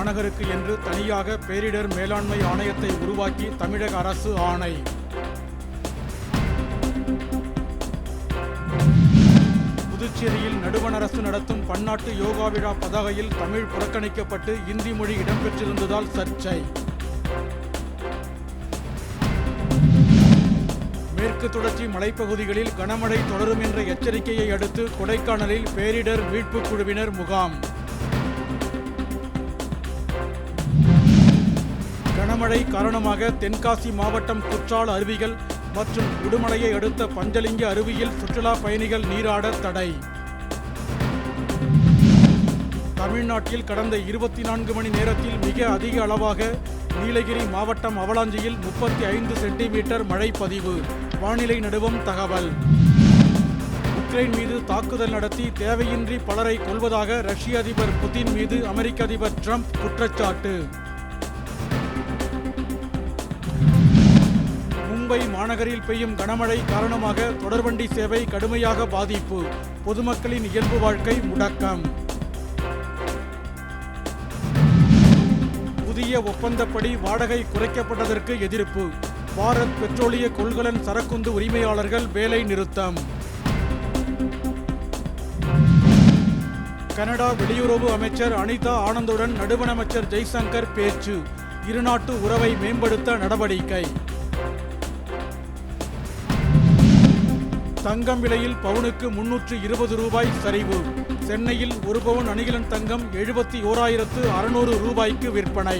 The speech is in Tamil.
மாநகருக்கு என்று தனியாக பேரிடர் மேலாண்மை ஆணையத்தை உருவாக்கி தமிழக அரசு ஆணை. புதுச்சேரியில் நடுவண் அரசு நடத்தும் பன்னாட்டு யோகா விழா பதாகையில் தமிழ் புறக்கணிக்கப்பட்டு இந்தி மொழி இடம்பெற்றிருந்ததால் சர்ச்சை. மேற்கு தொடர்ச்சி மலைப்பகுதிகளில் கனமழை தொடரும் என்ற எச்சரிக்கையை அடுத்து கொடைக்கானலில் பேரிடர் மீட்புக் குழுவினர் முகாம். கனமழை காரணமாக தென்காசி மாவட்டம் குற்றால அருவிகள் மற்றும் உடுமலையை அடுத்த பஞ்சலிங்க அருவியில் சுற்றுலா பயணிகள் நீராட தடை. தமிழ்நாட்டில் கடந்த 24 மணி நேரத்தில் மிக அதிக அளவாக நீலகிரி மாவட்டம் அவலாஞ்சியில் 35 சென்டிமீட்டர் மழை பதிவு. வானிலை நடுவம் தகவல். உக்ரைன் மீது தாக்குதல் நடத்தி தேவையின்றி பலரை கொல்வதாக ரஷ்ய அதிபர் புதின் மீது அமெரிக்க அதிபர் ட்ரம்ப் குற்றச்சாட்டு. மும்பை மாநகரில் பெய்யும் கனமழை காரணமாக தொடர்வண்டி சேவை கடுமையாக பாதிப்பு. பொதுமக்களின் இயல்பு வாழ்க்கை முடக்கம். புதிய ஒப்பந்தப்படி வாடகை குறைக்கப்பட்டதற்கு எதிர்ப்பு. பாரத் பெட்ரோலிய கொள்கலன் சரக்குந்து உரிமையாளர்கள் வேலை நிறுத்தம். கனடா வெளியுறவு அமைச்சர் அனிதா ஆனந்துடன் நடுவண் அமைச்சர் ஜெய்சங்கர் பேச்சு. இருநாட்டு உறவை மேம்படுத்த நடவடிக்கை. தங்கம் விலையில் பவுனுக்கு 320 ரூபாய் சரிவு. சென்னையில் ஒரு பவுன் அணிகலன் தங்கம் 71,600 ரூபாய்க்கு விற்பனை.